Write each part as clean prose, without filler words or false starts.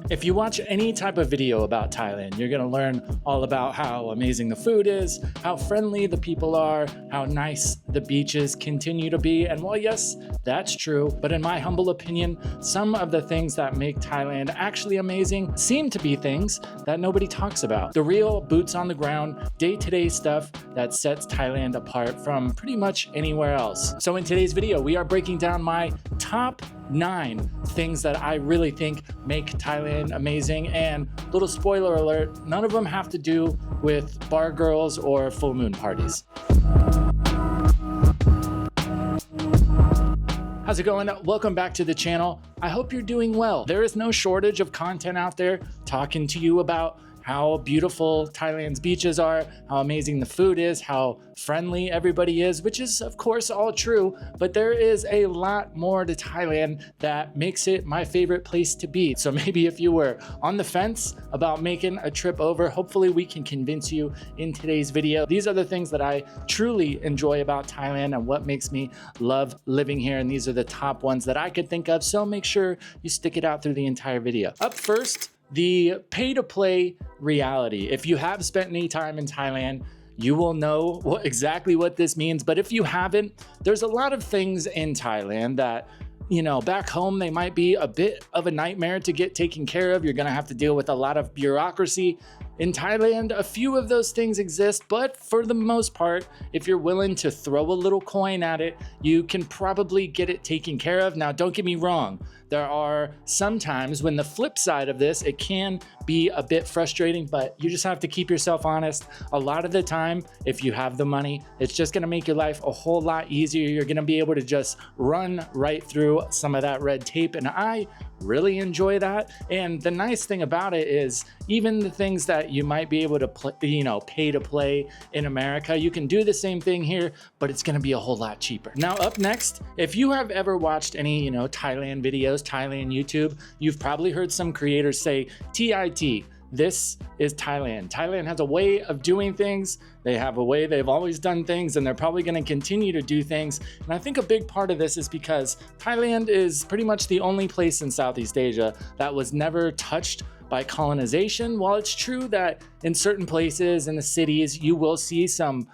If you watch any type of video about Thailand, you're gonna learn all about how amazing the food is, how friendly the people are, how nice the beaches continue to be. And while yes, that's true, but in my humble opinion, some of the things that make Thailand actually amazing seem to be things that nobody talks about. The real boots on the ground, day-to-day stuff that sets Thailand apart from pretty much anywhere else. So in today's video, we are breaking down my top 9 things that I really think make Thailand amazing. And little spoiler alert, none of them have to do with bar girls or full moon parties. How's it going? Welcome back to the channel. I hope you're doing well. There is no shortage of content out there talking to you about how beautiful Thailand's beaches are, how amazing the food is, how friendly everybody is, which is of course all true, but there is a lot more to Thailand that makes it my favorite place to be. So maybe if you were on the fence about making a trip over, hopefully we can convince you in today's video. These are the things that I truly enjoy about Thailand and what makes me love living here, and these are the top ones that I could think of, so make sure you stick it out through the entire video. Up first, the pay-to-play reality. If you have spent any time in Thailand, you will know exactly what this means. But if you haven't, there's a lot of things in Thailand that, you know, back home, they might be a bit of a nightmare to get taken care of. You're gonna have to deal with a lot of bureaucracy. In Thailand, a few of those things exist, but for the most part, if you're willing to throw a little coin at it, you can probably get it taken care of. Now, don't get me wrong. There are some times when the flip side of this, it can be a bit frustrating, but you just have to keep yourself honest. A lot of the time, if you have the money, it's just gonna make your life a whole lot easier. You're gonna be able to just run right through some of that red tape, and I really enjoy that. And the nice thing about it is even the things that you might be able to pay to play in America, you can do the same thing here, but it's gonna be a whole lot cheaper. Now up next, if you have ever watched any Thailand videos, Thailand YouTube, you've probably heard some creators say TIT. This is Thailand. Thailand has a way of doing things. They have a way they've always done things, and they're probably going to continue to do things. And I think a big part of this is because Thailand is pretty much the only place in Southeast Asia that was never touched by colonization. While it's true that in certain places in the cities, you will see some,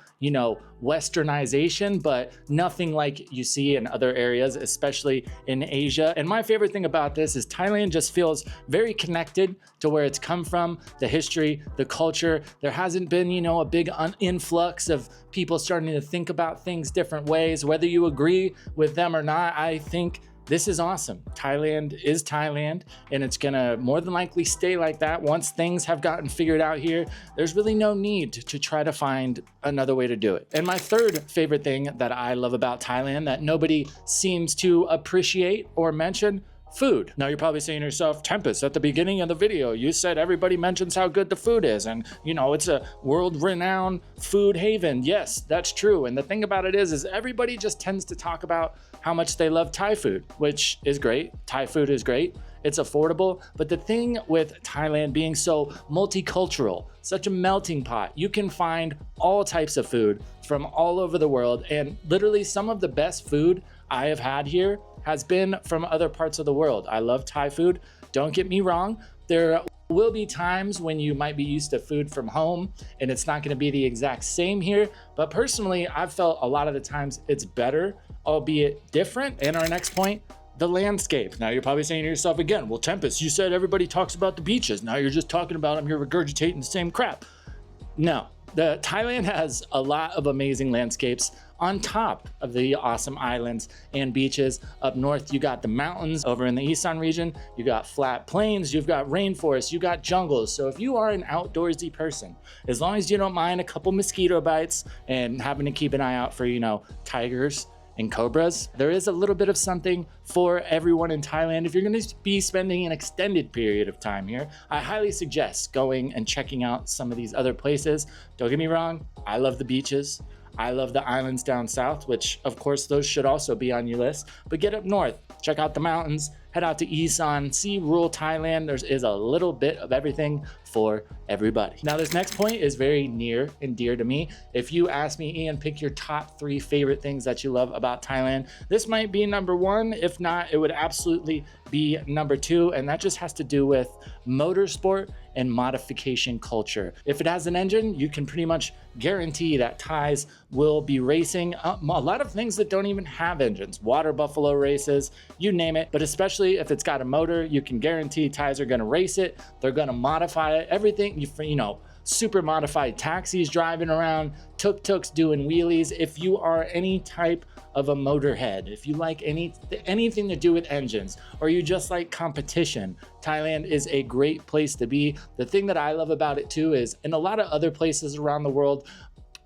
westernization, but nothing like you see in other areas, especially in Asia. And my favorite thing about this is Thailand just feels very connected to where it's come from, the history, the culture. There hasn't been, a big influx of people starting to think about things different ways. Whether you agree with them or not, I think this is awesome. Thailand is Thailand, and it's gonna more than likely stay like that. Once things have gotten figured out here, there's really no need to try to find another way to do it. And my third favorite thing that I love about Thailand that nobody seems to appreciate or mention, food. Now you're probably saying to yourself, Tempus, at the beginning of the video, you said everybody mentions how good the food is, and it's a world-renowned food haven. Yes, that's true. And the thing about it is everybody just tends to talk about how much they love Thai food, which is great. Thai food is great. It's affordable. But the thing with Thailand being so multicultural, such a melting pot, you can find all types of food from all over the world. And literally some of the best food I have had here has been from other parts of the world. I love Thai food. Don't get me wrong. There will be times when you might be used to food from home and it's not gonna be the exact same here. But personally, I've felt a lot of the times it's better, albeit different. And our next point, the landscape. Now you're probably saying to yourself again, well, Tempus, you said everybody talks about the beaches. Now you're just talking about them, you're regurgitating the same crap. No, Thailand has a lot of amazing landscapes on top of the awesome islands and beaches. Up north, you got the mountains. Over in the Isan region, you got flat plains, you've got rainforests, you got jungles. So if you are an outdoorsy person, as long as you don't mind a couple mosquito bites and having to keep an eye out for, tigers and cobras, there is a little bit of something for everyone in Thailand. If you're going to be spending an extended period of time here, I highly suggest going and checking out some of these other places. Don't get me wrong, I love the beaches. I love the islands down south, which of course those should also be on your list, but get up north, check out the mountains, head out to Isan, see rural Thailand. There is a little bit of everything for everybody. Now, this next point is very near and dear to me. If you ask me, Ian, pick your top 3 favorite things that you love about Thailand, this might be number 1. If not, it would absolutely be number 2. And that just has to do with motorsport and modification culture. If it has an engine, you can pretty much guarantee that Thais will be racing a lot of things that don't even have engines, water buffalo races, you name it. But especially if it's got a motor, you can guarantee Thais are gonna race it, they're gonna modify it, everything, you know, super modified taxis driving around, tuk-tuks doing wheelies. If you are any type of a motorhead, if you like anything to do with engines, or you just like competition, Thailand is a great place to be. The thing that I love about it too is in a lot of other places around the world,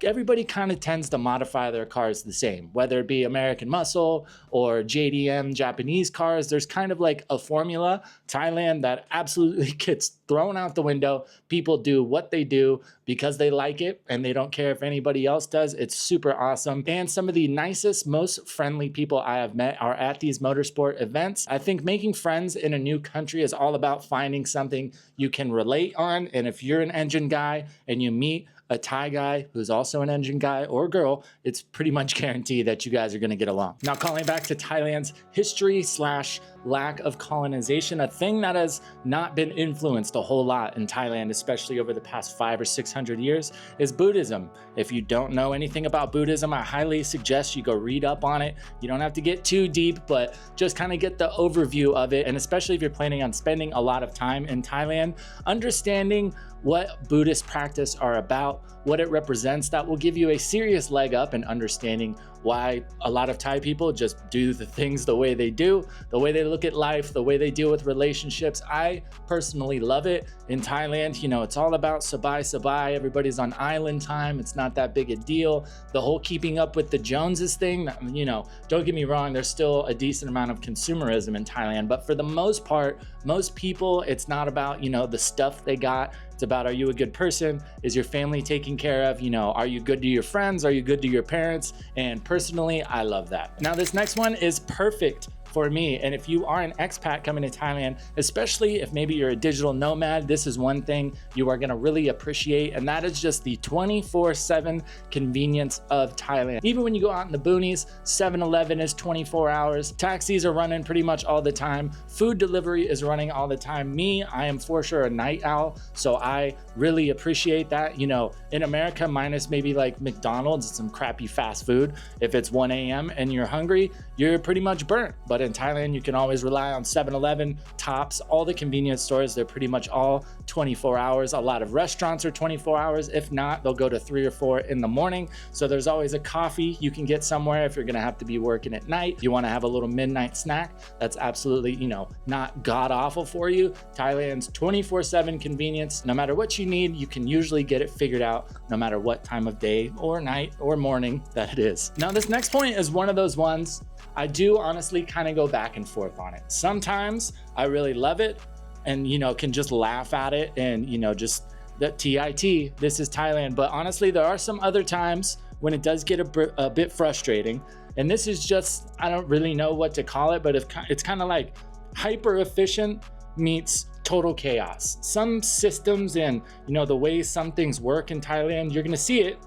everybody kind of tends to modify their cars the same, whether it be American Muscle or JDM Japanese cars. There's kind of like a formula. Thailand, that absolutely gets thrown out the window. People do what they do because they like it and they don't care if anybody else does. It's super awesome. And some of the nicest, most friendly people I have met are at these motorsport events. I think making friends in a new country is all about finding something you can relate on. And if you're an engine guy and you meet a Thai guy who's also an engine guy or girl, it's pretty much guaranteed that you guys are gonna get along. Now, calling back to Thailand's history / lack of colonization, a thing that has not been influenced a whole lot in Thailand, especially over the past 500 or 600 years, is Buddhism. If you don't know anything about Buddhism, I highly suggest you go read up on it. You don't have to get too deep, but just kind of get the overview of it. And especially if you're planning on spending a lot of time in Thailand, understanding what Buddhist practice are about, what it represents, that will give you a serious leg up in understanding why a lot of Thai people just do the things the way they do, the way they look at life, the way they deal with relationships. I personally love it. In Thailand, you know, it's all about sabai. Everybody's on island time. It's not that big a deal. The whole keeping up with the Joneses thing, you know, don't get me wrong, there's still a decent amount of consumerism in Thailand, but for the most part, most people, it's not about, you know, the stuff they got. It's about, are you a good person? Is your family taken care of? You know, are you good to your friends? Are you good to your parents? And personally, I love that. Now, this next one is perfect for me. And if you are an expat coming to Thailand, especially if maybe you're a digital nomad, this is one thing you are gonna really appreciate, and that is just the 24/7 convenience of Thailand. Even when you go out in the boonies, 7-Eleven is 24 hours. Taxis are running pretty much all the time. Food delivery is running all the time. Me, I am for sure a night owl, so I really appreciate that. You know, in America, minus maybe like McDonald's and some crappy fast food, if it's 1 a.m. and you're hungry, you're pretty much burnt. But in Thailand, you can always rely on 7-Eleven, Tops, all the convenience stores. They're pretty much all 24 hours. A lot of restaurants are 24 hours. If not, they'll go to 3 or 4 in the morning. So there's always a coffee you can get somewhere if you're gonna have to be working at night. You wanna have a little midnight snack, that's absolutely, you know, not god awful for you. Thailand's 24/7 convenience. No matter what you need, you can usually get it figured out no matter what time of day or night or morning that it is. Now, this next point is one of those ones I do honestly kind of go back and forth on it. Sometimes I really love it and, you know, can just laugh at it and, you know, just the TIT, this is Thailand. But honestly, there are some other times when it does get a bit frustrating. And this is just, I don't really know what to call it, but it's kind of like hyper efficient meets total chaos. Some systems and, you know, the way some things work in Thailand, you're going to see it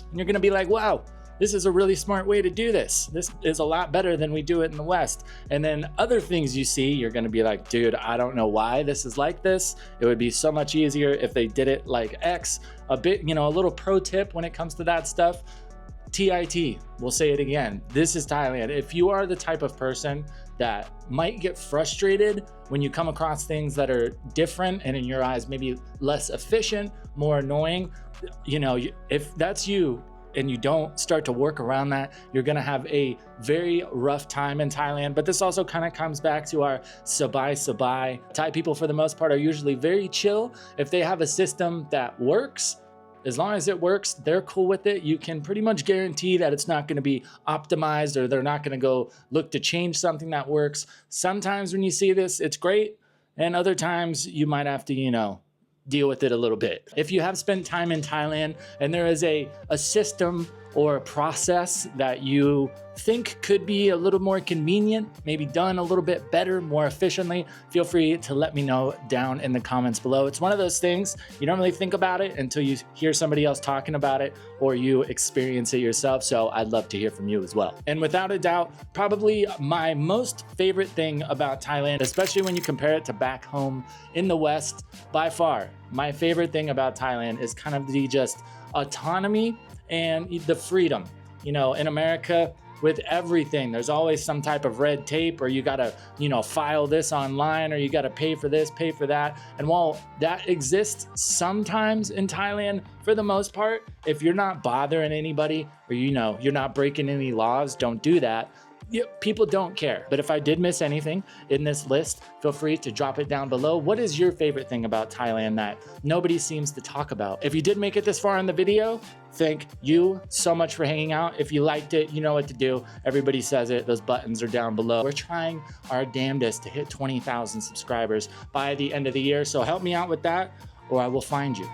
and you're going to be like, wow, this is a really smart way to do this. This is a lot better than we do it in the West. And then other things you see, you're gonna be like, dude, I don't know why this is like this. It would be so much easier if they did it like X. A bit, you know, a little pro tip when it comes to that stuff. TIT, we'll say it again. This is Thailand. If you are the type of person that might get frustrated when you come across things that are different and in your eyes maybe less efficient, more annoying, you know, if that's you, and you don't start to work around that, you're gonna have a very rough time in Thailand. But this also kind of comes back to our sabai. Thai people, for the most part, are usually very chill. If they have a system that works, as long as it works, they're cool with it. You can pretty much guarantee that it's not gonna be optimized, or they're not gonna go look to change something that works. Sometimes when you see this, it's great. And other times you might have to, you know, deal with it a little bit. If you have spent time in Thailand and there is a system or a process that you think could be a little more convenient, maybe done a little bit better, more efficiently, feel free to let me know down in the comments below. It's one of those things you don't really think about it until you hear somebody else talking about it or you experience it yourself. So I'd love to hear from you as well. And without a doubt, probably my most favorite thing about Thailand, especially when you compare it to back home in the West, by far, my favorite thing about Thailand is kind of the just autonomy and the freedom. You know, in America, with everything, there's always some type of red tape, or you gotta, file this online, or you gotta pay for this, pay for that. And while that exists sometimes in Thailand, for the most part, if you're not bothering anybody, or you're not breaking any laws, don't do that. People don't care. But if I did miss anything in this list, feel free to drop it down below. What is your favorite thing about Thailand that nobody seems to talk about? If you did make it this far in the video, thank you so much for hanging out. If you liked it, you know what to do. Everybody says it. Those buttons are down below. We're trying our damnedest to hit 20,000 subscribers by the end of the year. So help me out with that, or I will find you.